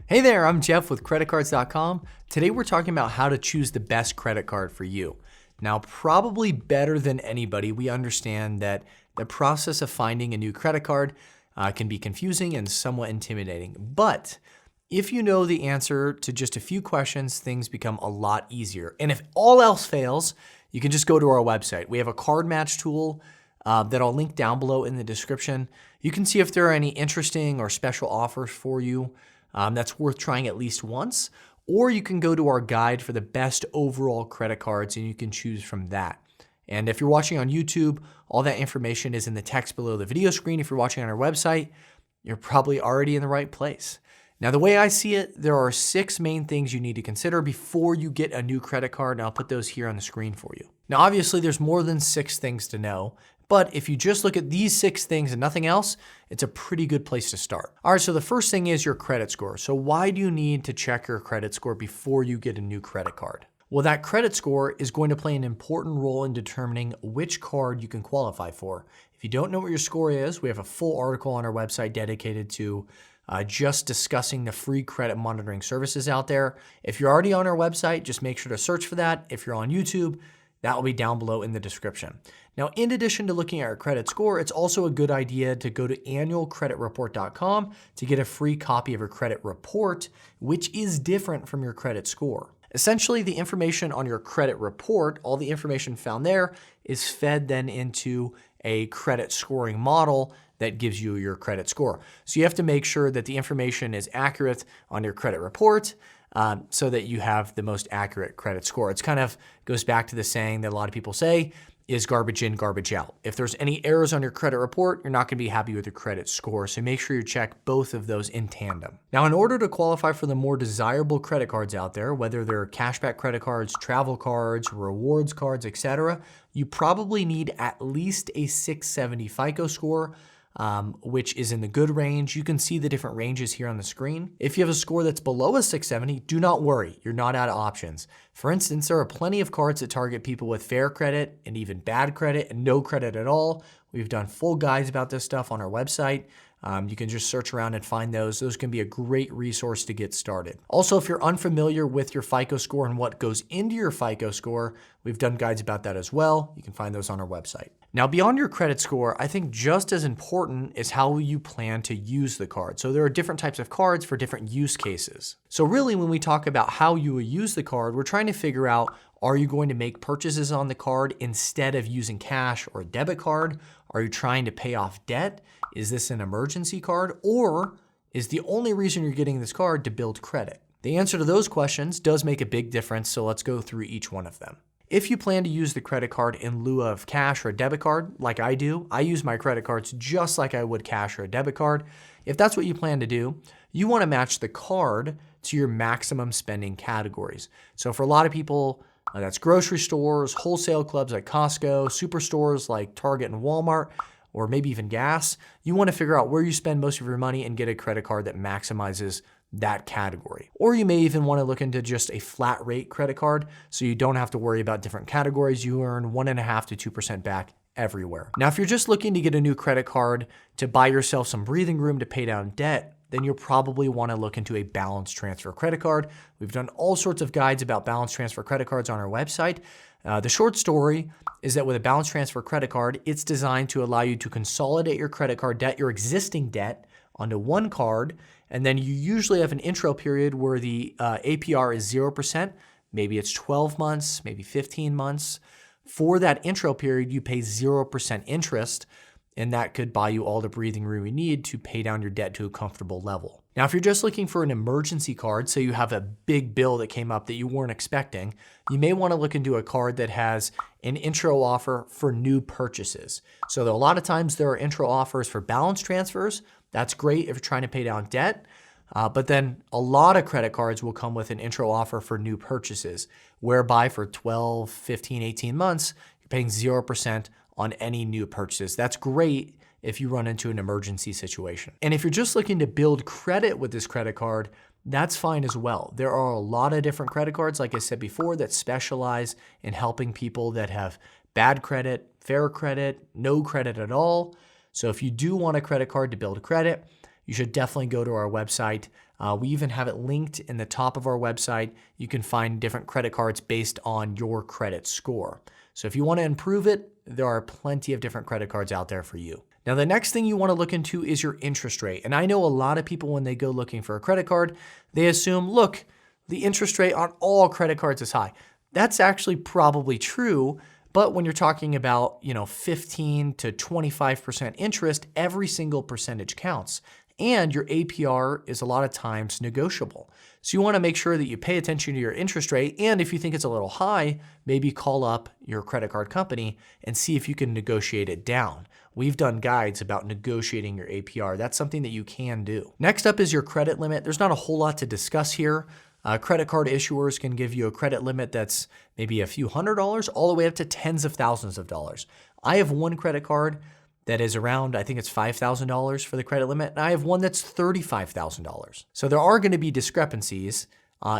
Hey there, I'm Jeff with CreditCards.com. Today we're talking about how to choose the best credit card for you. Now, probably better than anybody, we understand that the process of finding a new credit card can be confusing and somewhat intimidating. But if you know the answer to just a few questions, things become a lot easier. And if all else fails, you can just go to our website. We have a card match tool that I'll link down below in the description. You can see if there are any interesting or special offers for you that's worth trying at least once, or you can go to our guide for the best overall credit cards and you can choose from that. And if you're watching on YouTube, all that information is in the text below the video screen. If you're watching on our website, you're probably already in the right place. Now, the way I see it, there are 6 main things you need to consider before you get a new credit card, and I'll put those here on the screen for you. Now, obviously, there's more than 6 things to know, but if you just look at these 6 things and nothing else, it's a pretty good place to start. All right, so the first thing is your credit score. So why do you need to check your credit score before you get a new credit card? Well, that credit score is going to play an important role in determining which card you can qualify for. If you don't know what your score is, we have a full article on our website dedicated to just discussing the free credit monitoring services out there. If you're already on our website, just make sure to search for that. If you're on YouTube, that will be down below in the description. Now, in addition to looking at your credit score, it's also a good idea to go to annualcreditreport.com to get a free copy of your credit report, which is different from your credit score. Essentially, the information on your credit report, all the information found there, is fed then into a credit scoring model that gives you your credit score. So you have to make sure that the information is accurate on your credit report so that you have the most accurate credit score. It's kind of goes back to the saying that a lot of people say is garbage in, garbage out. If there's any errors on your credit report, you're not gonna be happy with your credit score. So make sure you check both of those in tandem. Now, in order to qualify for the more desirable credit cards out there, whether they're cashback credit cards, travel cards, rewards cards, etc., you probably need at least a 670 FICO score, which is in the good range. You can see the different ranges here on the screen. If you have a score that's below a 670, do not worry, you're not out of options. For instance, there are plenty of cards that target people with fair credit and even bad credit and no credit at all. We've done full guides about this stuff on our website. You can just search around and find those. Those can be a great resource to get started. Also, if you're unfamiliar with your FICO score and what goes into your FICO score, we've done guides about that as well. You can find those on our website. Now, beyond your credit score, I think just as important is how you plan to use the card. So there are different types of cards for different use cases. So really, when we talk about how you will use the card, we're trying to figure out, are you going to make purchases on the card instead of using cash or a debit card? Are you trying to pay off debt? Is this an emergency card? Or is the only reason you're getting this card to build credit? The answer to those questions does make a big difference, so let's go through each one of them. If you plan to use the credit card in lieu of cash or a debit card, like I do, I use my credit cards just like I would cash or a debit card. If that's what you plan to do, you want to match the card to your maximum spending categories. So for a lot of people, that's grocery stores, wholesale clubs like Costco, superstores like Target and Walmart, or maybe even gas. You want to figure out where you spend most of your money and get a credit card that maximizes that category. Or you may even want to look into just a flat rate credit card so you don't have to worry about different categories. You earn 1.5% to 2% back everywhere. Now, if you're just looking to get a new credit card to buy yourself some breathing room to pay down debt, then you'll probably want to look into a balance transfer credit card. We've done all sorts of guides about balance transfer credit cards on our website. The short story is that with a balance transfer credit card, it's designed to allow you to consolidate your credit card debt, your existing debt, onto one card, and then you usually have an intro period where the APR is 0%. Maybe it's 12 months, maybe 15 months. For that intro period, you pay 0% interest, and that could buy you all the breathing room you need to pay down your debt to a comfortable level. Now, if you're just looking for an emergency card, so you have a big bill that came up that you weren't expecting, you may want to look into a card that has an intro offer for new purchases. So a lot of times there are intro offers for balance transfers. That's great if you're trying to pay down debt. But then a lot of credit cards will come with an intro offer for new purchases, whereby for 12, 15, 18 months, you're paying 0% on any new purchases. That's great if you run into an emergency situation. And if you're just looking to build credit with this credit card, that's fine as well. There are a lot of different credit cards, like I said before, that specialize in helping people that have bad credit, fair credit, no credit at all. So if you do want a credit card to build credit, you should definitely go to our website We even have it linked in the top of our website. You can find different credit cards based on your credit score. So if you want to improve it, there are plenty of different credit cards out there for you. Now, the next thing you want to look into is your interest rate. And I know a lot of people, when they go looking for a credit card, they assume, look, the interest rate on all credit cards is high. That's actually probably true. But when you're talking about, 15 to 25% interest, every single percentage counts. And your APR is a lot of times negotiable. So you want to make sure that you pay attention to your interest rate. And if you think it's a little high, maybe call up your credit card company and see if you can negotiate it down. We've done guides about negotiating your APR. That's something that you can do. Next up is your credit limit. There's not a whole lot to discuss here. Credit card issuers can give you a credit limit that's maybe a few $100s all the way up to tens of thousands of dollars. I have one credit card that is around, I think it's $5,000 for the credit limit, and I have one that's $35,000. So there are going to be discrepancies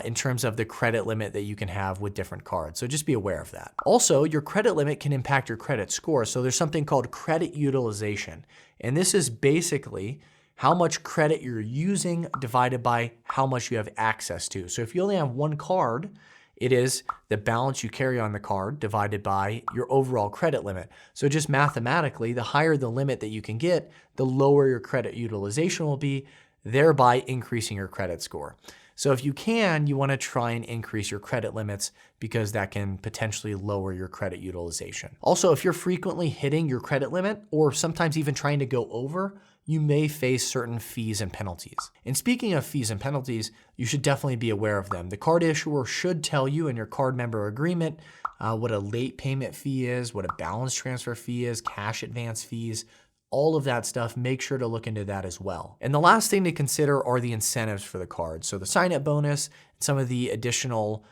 in terms of the credit limit that you can have with different cards. So just be aware of that. Also, your credit limit can impact your credit score. So there's something called credit utilization. And this is basically how much credit you're using divided by how much you have access to. So if you only have one card, it is the balance you carry on the card divided by your overall credit limit. So just mathematically, the higher the limit that you can get, the lower your credit utilization will be, thereby increasing your credit score. So if you can, you want to try and increase your credit limits because that can potentially lower your credit utilization. Also, if you're frequently hitting your credit limit or sometimes even trying to go over, you may face certain fees and penalties. And speaking of fees and penalties, you should definitely be aware of them. The card issuer should tell you in your card member agreement what a late payment fee is, what a balance transfer fee is, cash advance fees, all of that stuff. Make sure to look into that as well. And the last thing to consider are the incentives for the card. So the sign-up bonus, some of the additional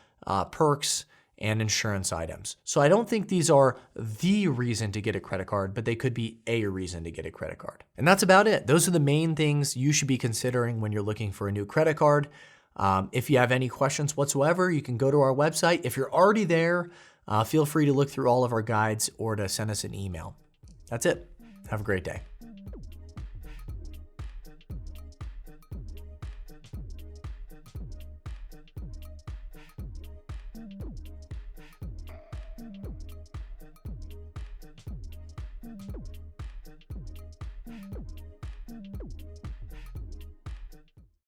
perks, and insurance items. So I don't think these are the reason to get a credit card, but they could be a reason to get a credit card. And that's about it. Those are the main things you should be considering when you're looking for a new credit card. If you have any questions whatsoever, you can go to our website. If you're already there, feel free to look through all of our guides or to send us an email. That's it. Have a great day.